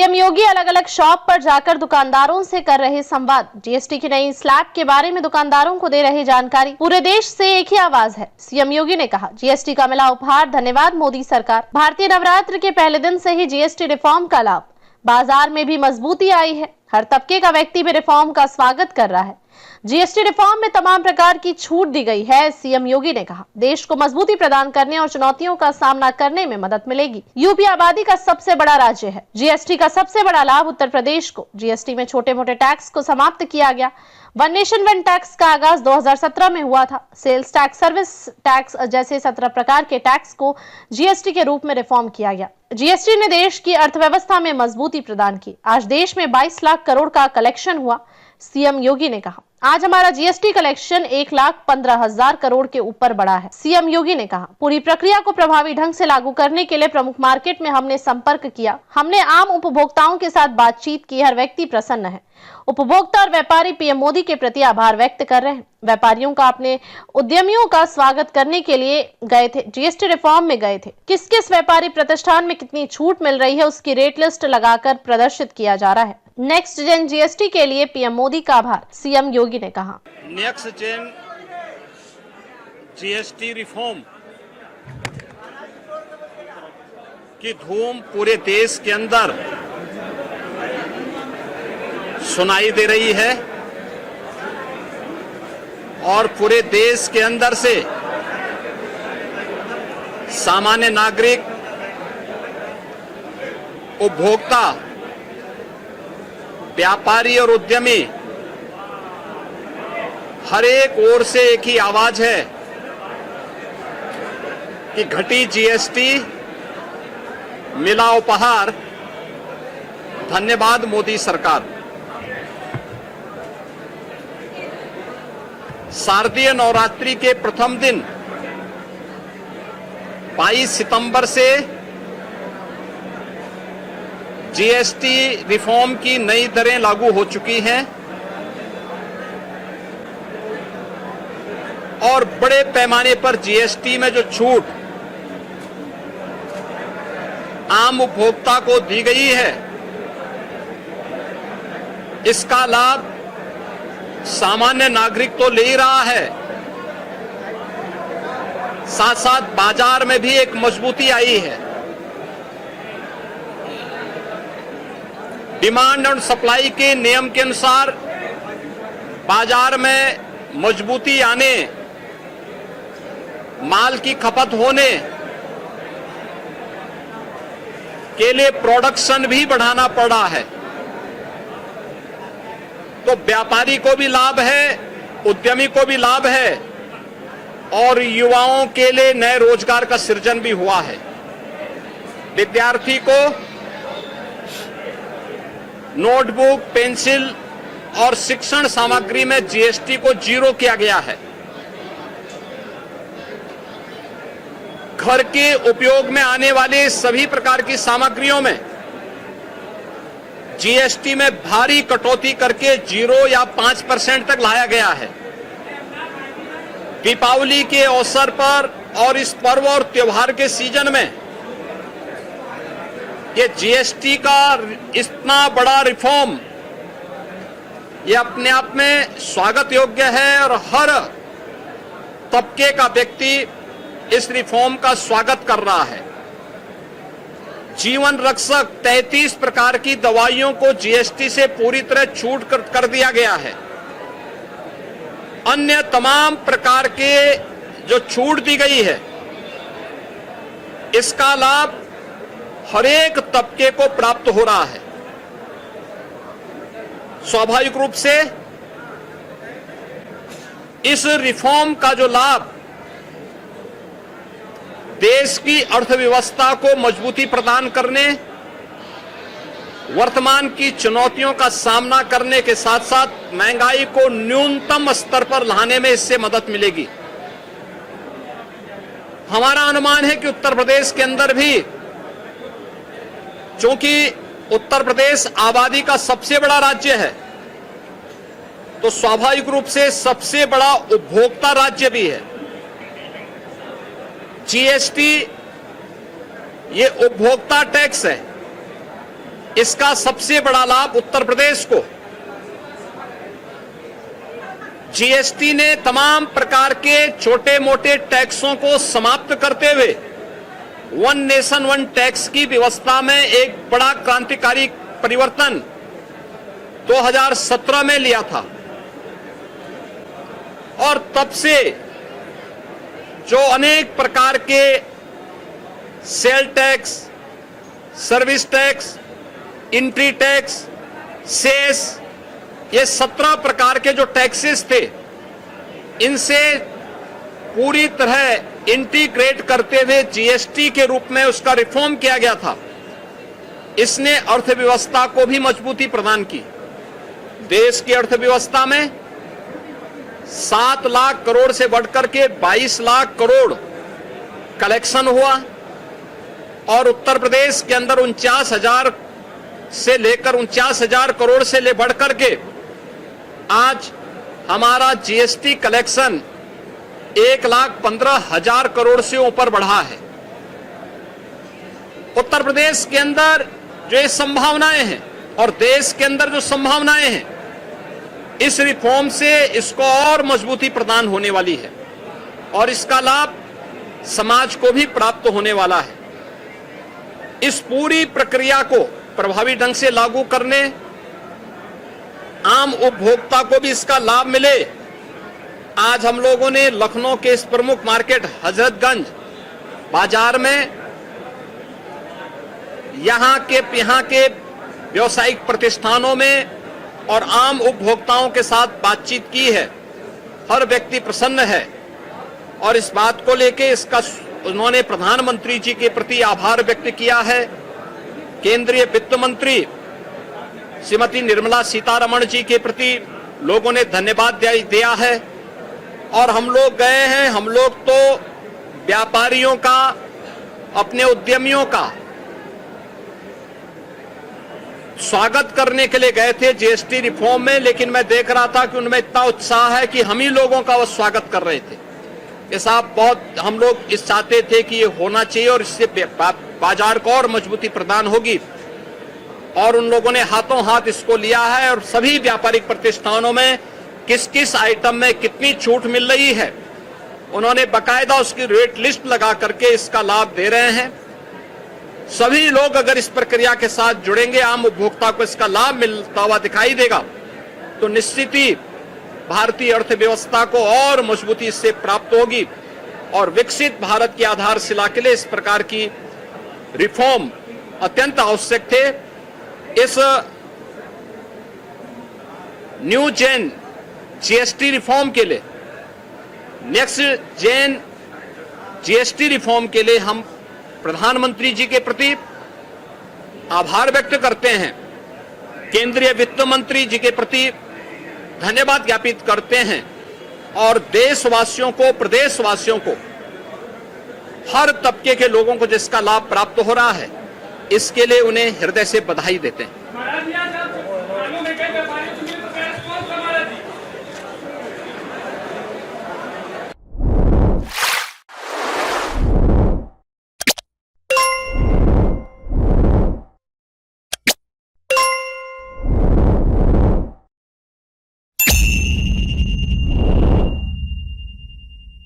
CM योगी अलग अलग shop पर जाकर दुकानदारों से कर रहे संवाद। जीएसटी की नई स्लैब के बारे में दुकानदारों को दे रहे जानकारी। पूरे देश से एक ही आवाज है। सीएम योगी ने कहा, जीएसटी का मिला उपहार, धन्यवाद मोदी सरकार। भारतीय नवरात्र के पहले दिन से ही जीएसटी रिफॉर्म का लाभ। बाजार में भी मजबूती आई है। हर तबके का व्यक्ति भी रिफॉर्म का स्वागत कर रहा है। जीएसटी रिफॉर्म में तमाम प्रकार की छूट दी गई है। सीएम योगी ने कहा, देश को मजबूती प्रदान करने और चुनौतियों का सामना करने में मदद मिलेगी। यूपी आबादी का सबसे बड़ा राज्य है। जीएसटी का सबसे बड़ा लाभ उत्तर प्रदेश को। जीएसटी में छोटे मोटे टैक्स को समाप्त किया गया। वन नेशन वन टैक्स का आगाज 2017 में हुआ था। सेल्स टैक्स, सर्विस टैक्स जैसे 17 प्रकार के टैक्स को जीएसटी के रूप में रिफॉर्म किया गया। जीएसटी ने देश की अर्थव्यवस्था में मजबूती प्रदान की। आज देश में 22 लाख करोड़ का कलेक्शन हुआ। सीएम योगी ने कहा, आज हमारा जीएसटी कलेक्शन 1,15,000 करोड़ के ऊपर बढ़ा है। सीएम योगी ने कहा, पूरी प्रक्रिया को प्रभावी ढंग से लागू करने के लिए प्रमुख मार्केट में हमने संपर्क किया। हमने आम उपभोक्ताओं के साथ बातचीत की। हर व्यक्ति प्रसन्न है। उपभोक्ता और व्यापारी पीएम मोदी के प्रति आभार व्यक्त कर रहे हैं। व्यापारियों का अपने उद्यमियों का स्वागत करने के लिए गए थे। जीएसटी रिफॉर्म में गए थे। किस किस व्यापारी प्रतिष्ठान में कितनी छूट मिल रही है, उसकी रेट लिस्ट लगाकर प्रदर्शित किया जा रहा है। नेक्स्ट जेन जीएसटी के लिए पीएम मोदी का आभार। सीएम योगी ने कहा, नेक्स्ट जेन जीएसटी रिफॉर्म की धूम पूरे देश के अंदर सुनाई दे रही है और पूरे देश के अंदर से सामान्य नागरिक, उपभोक्ता, व्यापारी और उद्यमी हर एक ओर से एक ही आवाज है कि घटी जीएसटी, मिला उपहार, धन्यवाद मोदी सरकार। शारदीय नवरात्रि के प्रथम दिन 22 सितंबर से जीएसटी रिफॉर्म की नई दरें लागू हो चुकी हैं और बड़े पैमाने पर जीएसटी में जो छूट आम उपभोक्ता को दी गई है, इसका लाभ सामान्य नागरिक तो ले ही रहा है, साथ साथ बाजार में भी एक मजबूती आई है। डिमांड और सप्लाई के नियम के अनुसार बाजार में मजबूती आने, माल की खपत होने के लिए प्रोडक्शन भी बढ़ाना पड़ा है। तो व्यापारी को भी लाभ है, उद्यमी को भी लाभ है और युवाओं के लिए नए रोजगार का सृजन भी हुआ है। विद्यार्थी को नोटबुक, पेंसिल और शिक्षण सामग्री में जीएसटी को 0 किया गया है। घर के उपयोग में आने वाले सभी प्रकार की सामग्रियों में जीएसटी में भारी कटौती करके 0 या 5% तक लाया गया है। दीपावली के अवसर पर और इस पर्व और त्योहार के सीजन में ये जीएसटी का इतना बड़ा रिफॉर्म ये अपने आप में स्वागत योग्य है और हर तबके का व्यक्ति इस रिफॉर्म का स्वागत कर रहा है। जीवन रक्षक 33 प्रकार की दवाइयों को जीएसटी से पूरी तरह छूट कर दिया गया है। अन्य तमाम प्रकार के जो छूट दी गई है, इसका लाभ हर एक तबके को प्राप्त हो रहा है। स्वाभाविक रूप से इस रिफॉर्म का जो लाभ देश की अर्थव्यवस्था को मजबूती प्रदान करने, वर्तमान की चुनौतियों का सामना करने के साथ साथ महंगाई को न्यूनतम स्तर पर लाने में इससे मदद मिलेगी। हमारा अनुमान है कि उत्तर प्रदेश के अंदर भी, चूंकि उत्तर प्रदेश आबादी का सबसे बड़ा राज्य है, तो स्वाभाविक रूप से सबसे बड़ा उपभोक्ता राज्य भी है। जीएसटी ये उपभोक्ता टैक्स है इसका सबसे बड़ा लाभ उत्तर प्रदेश को। जीएसटी ने तमाम प्रकार के छोटे मोटे टैक्सों को समाप्त करते हुए वन नेशन वन टैक्स की व्यवस्था में एक बड़ा क्रांतिकारी परिवर्तन 2017 में लिया था। और तब से जो अनेक प्रकार के sale tax, service tax, entry tax, cess, ये 17 प्रकार के जो टैक्सेस थे, इनसे पूरी तरह इंटीग्रेट करते हुए जीएसटी के रूप में उसका रिफॉर्म किया गया था। इसने अर्थव्यवस्था को भी मजबूती प्रदान की। देश की अर्थव्यवस्था में 7 लाख करोड़ से बढ़कर के 22 लाख करोड़ कलेक्शन हुआ और उत्तर प्रदेश के अंदर 49,000 से लेकर 49,000 करोड़ से ले बढ़कर के आज हमारा जीएसटी कलेक्शन 1,15,000 करोड़ से ऊपर बढ़ा है। उत्तर प्रदेश के अंदर जो ये संभावनाएं हैं और देश के अंदर जो संभावनाएं हैं, इस रिफॉर्म से इसको और मजबूती प्रदान होने वाली है और इसका लाभ समाज को भी प्राप्त होने वाला है। इस पूरी प्रक्रिया को प्रभावी ढंग से लागू करने, आम उपभोक्ता को भी इसका लाभ मिले। आज हम लोगों ने लखनऊ के इस प्रमुख मार्केट हजरतगंज बाजार में यहाँ के व्यावसायिक प्रतिष्ठानों में और आम उपभोक्ताओं के साथ बातचीत की है। हर व्यक्ति प्रसन्न है और इस बात को लेके इसका उन्होंने प्रधानमंत्री जी के प्रति आभार व्यक्त किया है। केंद्रीय वित्त मंत्री श्रीमती निर्मला सीतारमण जी के प्रति लोगों ने धन्यवाद दिया है और हम लोग गए हैं। हम लोग तो व्यापारियों का, अपने उद्यमियों का स्वागत करने के लिए गए थे जीएसटी रिफॉर्म में, लेकिन मैं देख रहा था कि उनमें इतना उत्साह है कि हम ही लोगों का वो स्वागत कर रहे थे। ये साहब बहुत हम लोग इस चाहते थे कि ये होना चाहिए और इससे बाजार को और मजबूती प्रदान होगी और उन लोगों ने हाथों हाथ इसको लिया है और सभी व्यापारिक प्रतिष्ठानों में किस किस आइटम में कितनी छूट मिल रही है, उन्होंने बकायदा उसकी रेट लिस्ट लगा करके इसका लाभ दे रहे हैं। सभी लोग अगर इस प्रक्रिया के साथ जुड़ेंगे, आम उपभोक्ता को इसका लाभ मिलता हुआ दिखाई देगा, तो निश्चित ही भारतीय अर्थव्यवस्था को और मजबूती इससे प्राप्त होगी और विकसित भारत की आधारशिला के लिए इस प्रकार की रिफॉर्म अत्यंत आवश्यक थे। इस न्यू जेन जीएसटी रिफॉर्म के लिए, नेक्स्ट जेन जीएसटी रिफॉर्म के लिए हम प्रधानमंत्री जी के प्रति आभार व्यक्त करते हैं, केंद्रीय वित्त मंत्री जी के प्रति धन्यवाद ज्ञापित करते हैं और देशवासियों को, प्रदेशवासियों को, हर तबके के लोगों को जिसका लाभ प्राप्त हो रहा है, इसके लिए उन्हें हृदय से बधाई देते हैं।